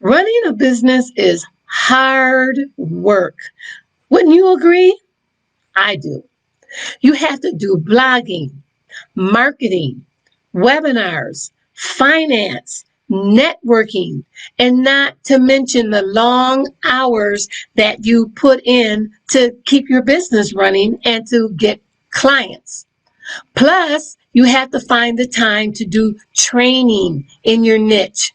Running a business is hard work. Wouldn't you agree? I do. You have to do blogging, marketing, webinars, finance, networking, and not to mention the long hours that you put in to keep your business running and to get clients. Plus, you have to find the time to do training in your niche.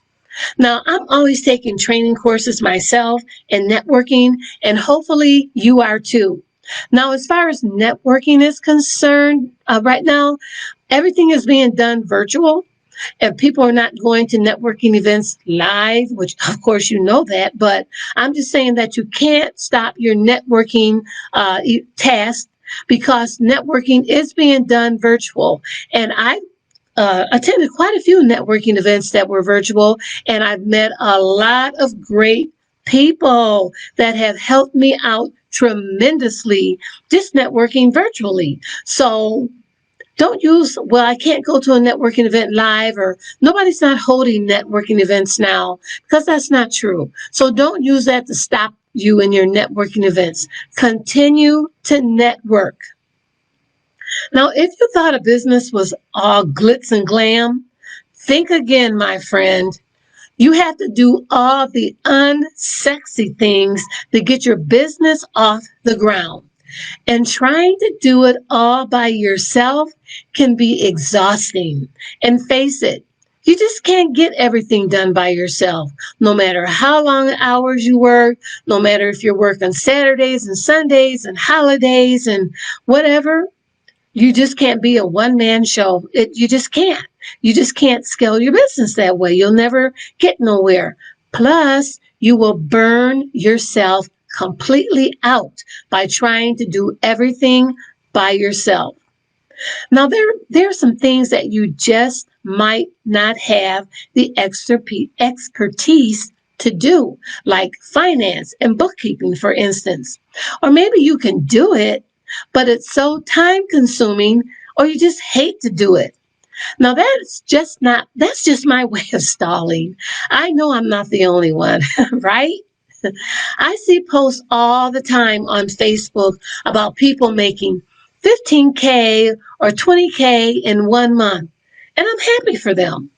Now, I'm always taking training courses myself and networking, and hopefully you are too. Now, as far as networking is concerned, right now, everything is being done virtual. And people are not going to networking events live, which of course you know that, but I'm just saying that you can't stop your networking task because networking is being done virtual. And I attended quite a few networking events that were virtual, and I've met a lot of great people that have helped me out tremendously just networking virtually. So don't use, well, I can't go to a networking event live, or nobody's not holding networking events now, because that's not true. So don't use that to stop you in your networking events. Continue to network. Now, if you thought a business was all glitz and glam, think again, my friend. You have to do all the unsexy things to get your business off the ground. And trying to do it all by yourself can be exhausting. And face it, you just can't get everything done by yourself, no matter how long hours you work, no matter if you're working Saturdays and Sundays and holidays and whatever. You just can't be a one-man show. You just can't. You just can't scale your business that way. You'll never get nowhere. Plus, you will burn yourself completely out by trying to do everything by yourself. Now, there are some things that you just might not have the expertise to do, like finance and bookkeeping, for instance. Or maybe you can do it, but it's so time consuming, or you just hate to do it. Now that's just my way of stalling. I know I'm not the only one, right? I see posts all the time on Facebook about people making 15K or 20K in 1 month, and I'm happy for them.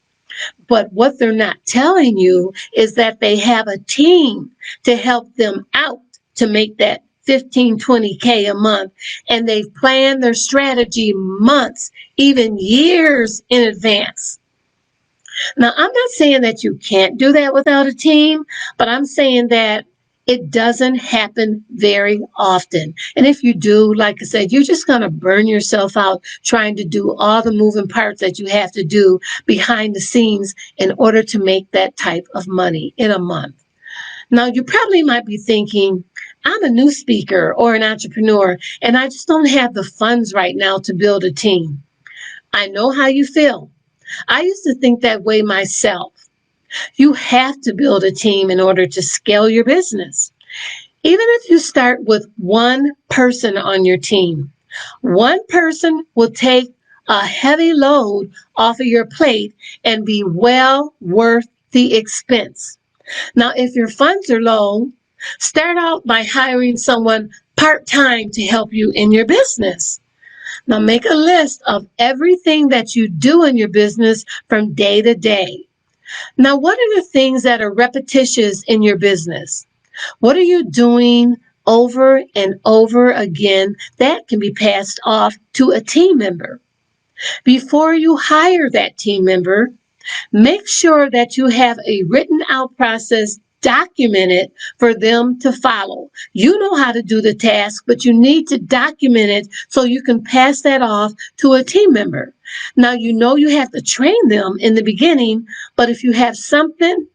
But what they're not telling you is that they have a team to help them out to make that 15, 20K a month. And they've planned their strategy months, even years in advance. Now, I'm not saying that you can't do that without a team, but I'm saying that it doesn't happen very often. And if you do, like I said, you're just going to burn yourself out trying to do all the moving parts that you have to do behind the scenes in order to make that type of money in a month. Now, you probably might be thinking, I'm a new speaker or an entrepreneur, and I just don't have the funds right now to build a team. I know how you feel. I used to think that way myself. You have to build a team in order to scale your business. Even if you start with one person on your team, one person will take a heavy load off of your plate and be well worth the expense. Now, if your funds are low, start out by hiring someone part-time to help you in your business. Now, make a list of everything that you do in your business from day to day. Now, what are the things that are repetitious in your business? What are you doing over and over again that can be passed off to a team member? Before you hire that team member, make sure that you have a written out process documented for them to follow. You know how to do the task, but you need to document it so you can pass that off to a team member. Now, you know you have to train them in the beginning, but if you have something,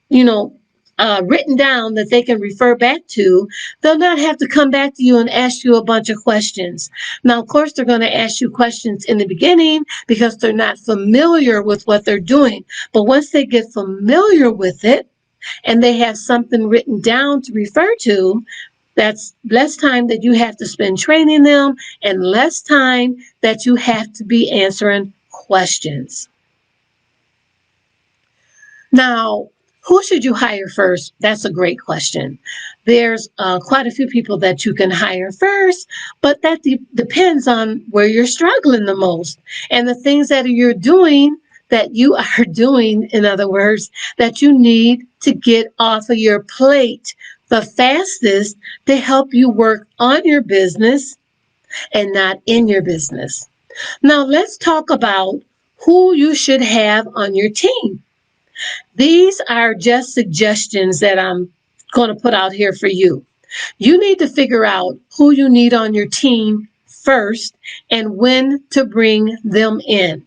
written down that they can refer back to, they'll not have to come back to you and ask you a bunch of questions. Now, of course, they're going to ask you questions in the beginning because they're not familiar with what they're doing. But once they get familiar with it and they have something written down to refer to, that's less time that you have to spend training them and less time that you have to be answering questions. Now, Who should you hire first? That's a great question. There's quite a few people that you can hire first, but that depends on where you're struggling the most and the things that you are doing, in other words, that you need to get off of your plate the fastest to help you work on your business and not in your business. Now, let's talk about who you should have on your team. These are just suggestions that I'm going to put out here for you. You need to figure out who you need on your team first and when to bring them in.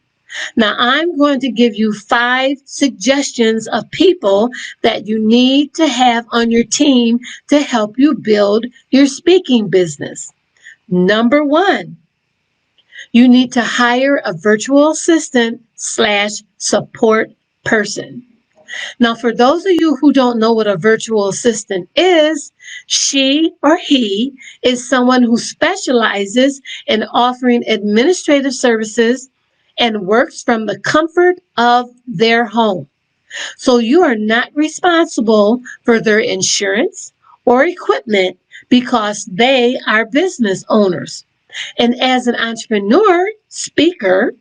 Now, I'm going to give you 5 suggestions of people that you need to have on your team to help you build your speaking business. Number 1, you need to hire a virtual assistant / support person. Now, for those of you who don't know what a virtual assistant is, she or he is someone who specializes in offering administrative services and works from the comfort of their home. So you are not responsible for their insurance or equipment because they are business owners. And as an entrepreneur, speaker,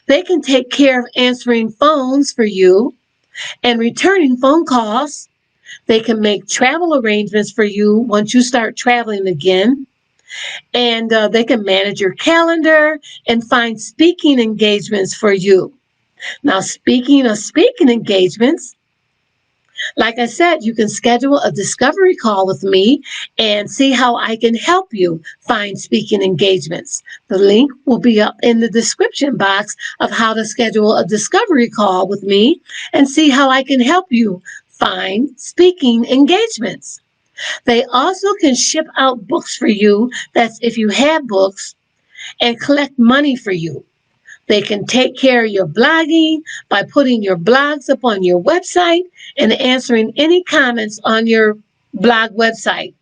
they can take care of answering phones for you and returning phone calls. They can make travel arrangements for you once you start traveling again. And they can manage your calendar and find speaking engagements for you. Now, speaking of speaking engagements, like I said, you can schedule a discovery call with me and see how I can help you find speaking engagements. The link will be up in the description box of how to schedule a discovery call with me and see how I can help you find speaking engagements. They also can ship out books for you, that's if you have books, and collect money for you. They can take care of your blogging by putting your blogs up on your website and answering any comments on your blog website.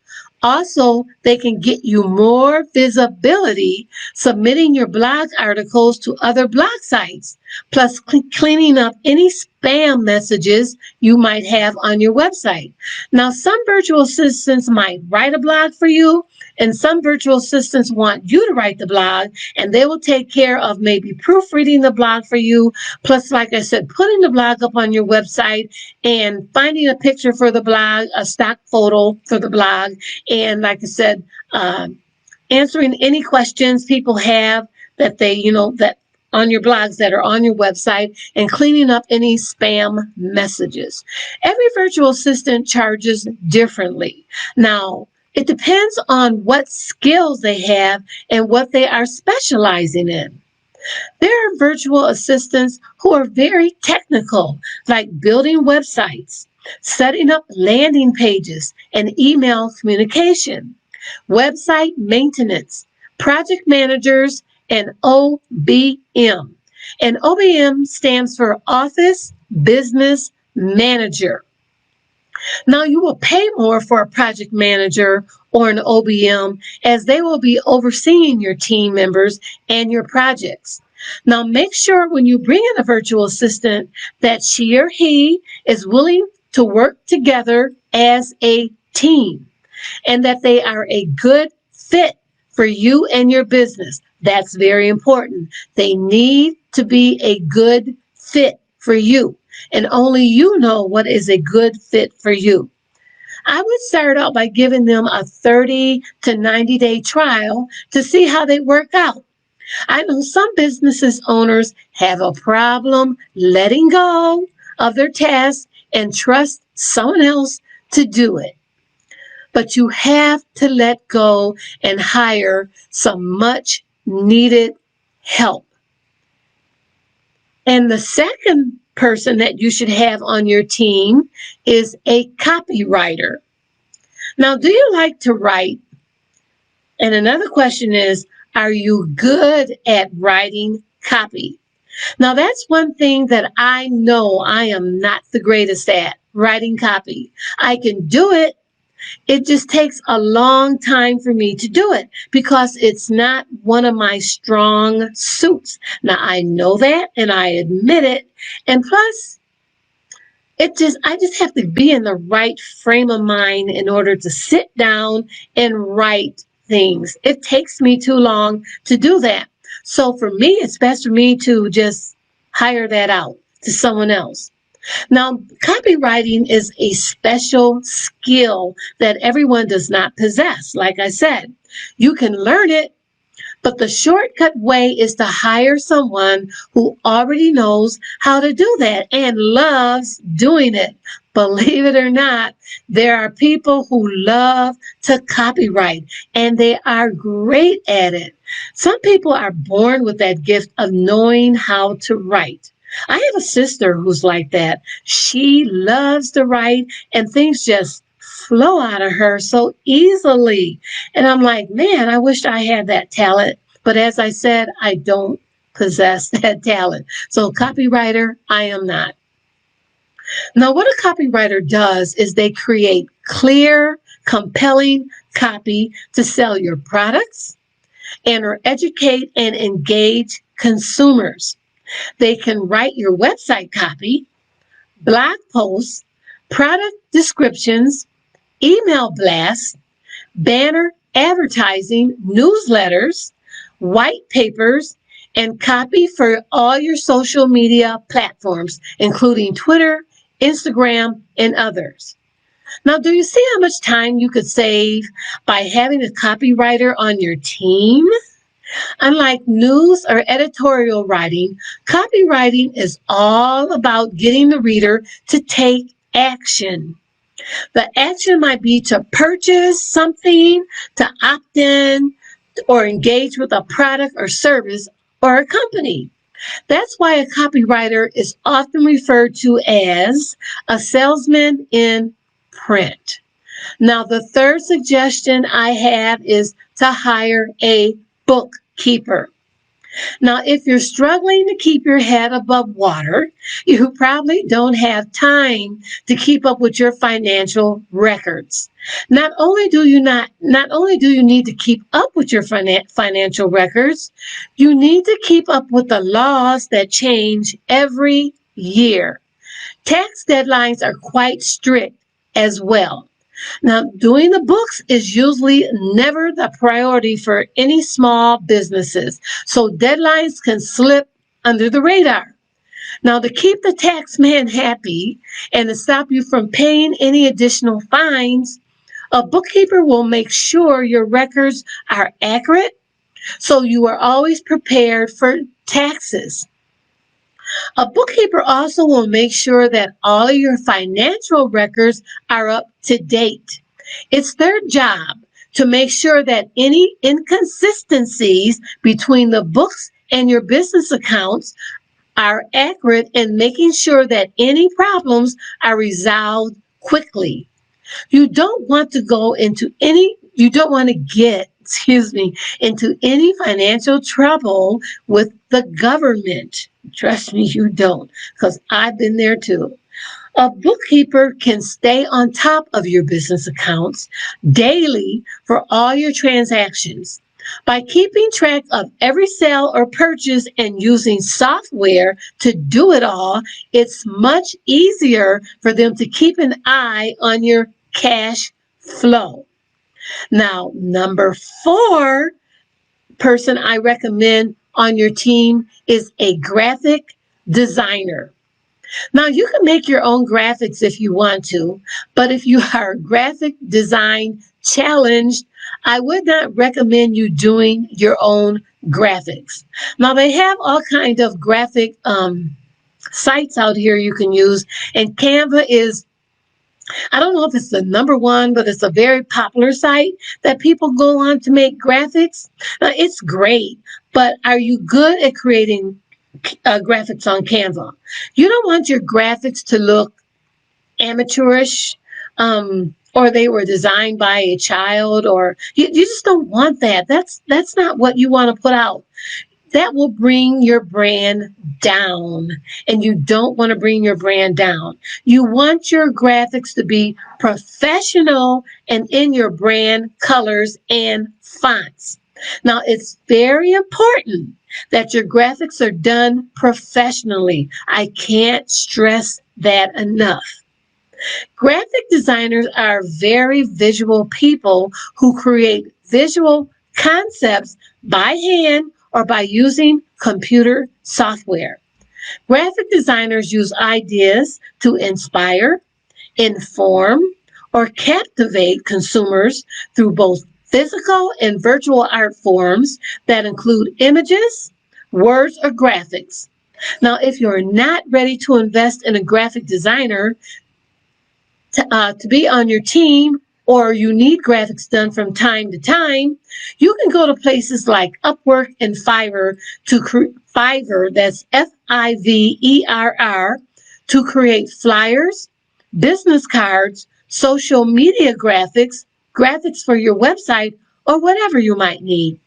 Also, they can get you more visibility submitting your blog articles to other blog sites, plus cleaning up any spam messages you might have on your website. Now, some virtual assistants might write a blog for you, and some virtual assistants want you to write the blog, and they will take care of maybe proofreading the blog for you, plus, like I said, putting the blog up on your website and finding a picture for the blog, a stock photo for the blog, and like I said, answering any questions people have that that on your blogs that are on your website, and cleaning up any spam messages. Every virtual assistant charges differently. Now, it depends on what skills they have and what they are specializing in. There are virtual assistants who are very technical, like building websites, setting up landing pages and email communication, website maintenance, project managers, and OBM. And OBM stands for Office Business Manager. Now, you will pay more for a project manager or an OBM as they will be overseeing your team members and your projects. Now, make sure when you bring in a virtual assistant that she or he is willing to work together as a team and that they are a good fit for you and your business. That's very important. They need to be a good fit for you, and only you know what is a good fit for you. I would start out by giving them a 30 to 90-day trial to see how they work out. I know some businesses owners have a problem letting go of their tasks and trust someone else to do it. But you have to let go and hire some much needed help. And the second person that you should have on your team is a copywriter. Now, do you like to write? And another question is, are you good at writing copy? Now, that's one thing that I know I am not the greatest at, writing copy. I can do it. It just takes a long time for me to do it because it's not one of my strong suits. Now, I know that and I admit it. And plus, I just have to be in the right frame of mind in order to sit down and write things. It takes me too long to do that. So for me, it's best for me to just hire that out to someone else. Now, copywriting is a special skill that everyone does not possess. Like I said, you can learn it, but the shortcut way is to hire someone who already knows how to do that and loves doing it. Believe it or not, there are people who love to copyright and they are great at it. Some people are born with that gift of knowing how to write. I have a sister who's like that. She loves to write and things just flow out of her so easily. And I'm like, man, I wish I had that talent. But as I said, I don't possess that talent. So copywriter, I am not. Now, what a copywriter does is they create clear, compelling copy to sell your products and or educate and engage consumers. They can write your website copy, blog posts, product descriptions, email blasts, banner advertising, newsletters, white papers, and copy for all your social media platforms, including Twitter, Instagram, and others. Now, do you see how much time you could save by having a copywriter on your team? Unlike news or editorial writing, copywriting is all about getting the reader to take action. The action might be to purchase something, to opt in, or engage with a product or service or a company. That's why a copywriter is often referred to as a salesman in print. Now, the third suggestion I have is to hire a bookkeeper. Now, if you're struggling to keep your head above water, you probably don't have time to keep up with your financial records. Not only do you need to keep up with your financial records, you need to keep up with the laws that change every year. Tax deadlines are quite strict as well. Now, doing the books is usually never the priority for any small businesses, so deadlines can slip under the radar. Now, to keep the tax man happy and to stop you from paying any additional fines, a bookkeeper will make sure your records are accurate, so you are always prepared for taxes. A bookkeeper also will make sure that all of your financial records are up to date. It's their job to make sure that any inconsistencies between the books and your business accounts are accurate and making sure that any problems are resolved quickly. You don't want to get, into any financial trouble with the government. Trust me, you don't, because I've been there too. A bookkeeper can stay on top of your business accounts daily for all your transactions. By keeping track of every sale or purchase and using software to do it all, it's much easier for them to keep an eye on your cash flow. Now, number 4 person I recommend on your team is a graphic designer. Now, you can make your own graphics if you want to, but if you are graphic design challenged, I would not recommend you doing your own graphics. Now, they have all kinds of graphic sites out here you can use, and Canva is, I don't know if it's the number one, but it's a very popular site that people go on to make graphics. Now, it's great, but are you good at creating graphics on Canva? You don't want your graphics to look amateurish, or they were designed by a child, or you just don't want that. That's not what you want to put out. That will bring your brand down, and you don't want to bring your brand down. You want your graphics to be professional and in your brand colors and fonts. Now, it's very important that your graphics are done professionally. I can't stress that enough. Graphic designers are very visual people who create visual concepts by hand or by using computer software. Graphic designers use ideas to inspire, inform, or captivate consumers through both physical and virtual art forms that include images, words, or graphics. Now, if you're not ready to invest in a graphic designer to be on your team, or you need graphics done from time to time, you can go to places like Upwork and Fiverr Fiverr, that's Fiverr, to create flyers, business cards, social media graphics, graphics for your website, or whatever you might need.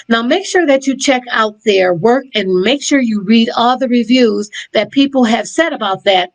Now, make sure that you check out their work and make sure you read all the reviews that people have said about that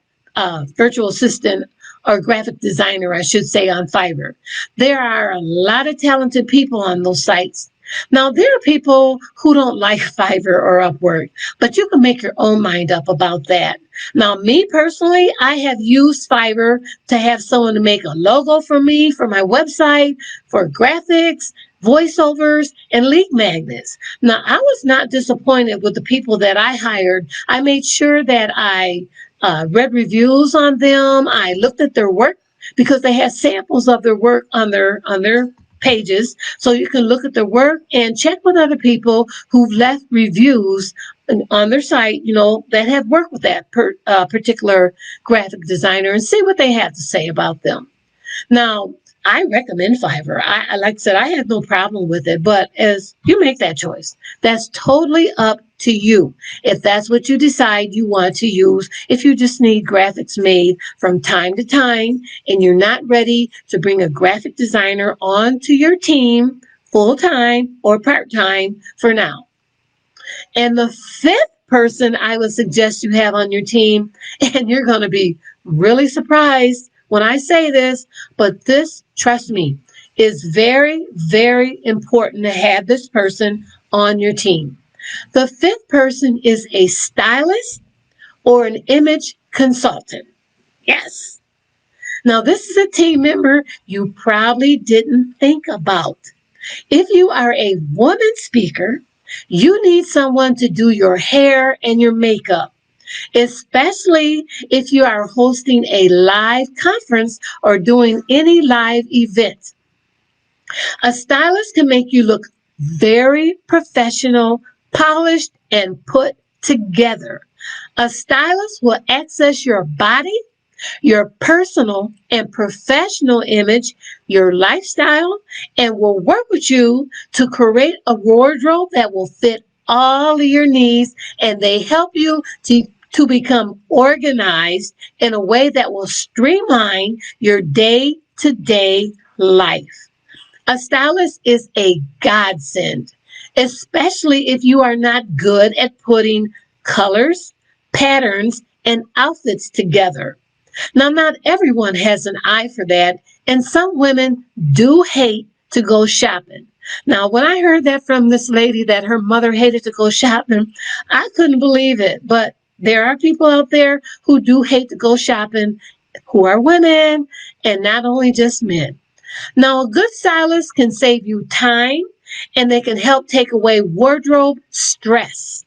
virtual assistant or graphic designer, I should say, on Fiverr. There are a lot of talented people on those sites. Now, there are people who don't like Fiverr or Upwork, but you can make your own mind up about that. Now, me personally, I have used Fiverr to have someone to make a logo for me, for my website, for graphics, voiceovers, and lead magnets. Now, I was not disappointed with the people that I hired. I made sure that I read reviews on them. I looked at their work because they had samples of their work on their pages, so you can look at their work and check with other people who've left reviews on their site, that have worked with that particular graphic designer, and see what they have to say about them. Now, I recommend Fiverr. I like I said, I have no problem with it, but as you make that choice, that's totally up to you. If that's what you decide you want to use, if you just need graphics made from time to time and you're not ready to bring a graphic designer onto your team full time or part time for now. And the fifth person I would suggest you have on your team, and you're going to be really surprised when I say this, but this, trust me, is very, very important to have this person on your team. The fifth person is a stylist or an image consultant. Yes. Now, this is a team member you probably didn't think about. If you are a woman speaker, you need someone to do your hair and your makeup, especially if you are hosting a live conference or doing any live event. A stylist can make you look very professional, polished, and put together. A stylist will access your body, your personal and professional image, your lifestyle, and will work with you to create a wardrobe that will fit all of your needs, and they help you to become organized in a way that will streamline your day-to-day life. A stylist is a godsend, especially if you are not good at putting colors, patterns, and outfits together. Now, not everyone has an eye for that, and some women do hate to go shopping. Now, when I heard that from this lady that her mother hated to go shopping, I couldn't believe it. But there are people out there who do hate to go shopping, who are women, and not only just men. Now, a good stylist can save you time, and they can help take away wardrobe stress.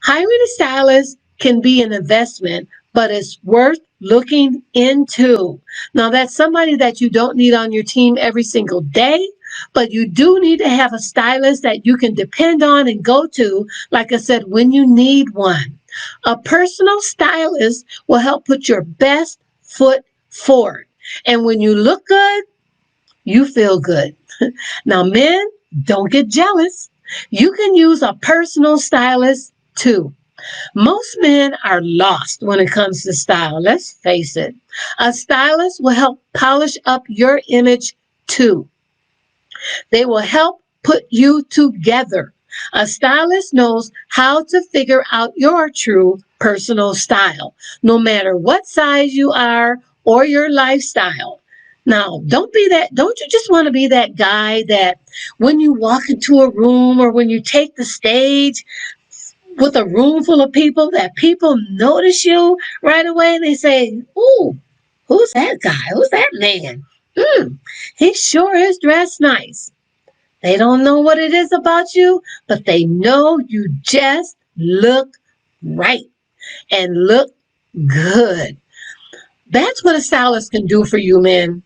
Hiring a stylist can be an investment, but it's worth looking into. Now, that's somebody that you don't need on your team every single day, but you do need to have a stylist that you can depend on and go to, like I said, when you need one. A personal stylist will help put your best foot forward. And when you look good, you feel good. Now, men, don't get jealous. You can use a personal stylist too. Most men are lost when it comes to style. Let's face it. A stylist will help polish up your image too. They will help put you together. A stylist knows how to figure out your true personal style, no matter what size you are or your lifestyle. Now, don't you just want to be that guy that when you walk into a room or when you take the stage, with a room full of people that people notice you right away and they say, ooh, who's that guy? Who's that man? He sure is dressed nice. They don't know what it is about you, but they know you just look right and look good. That's what a stylist can do for you, men.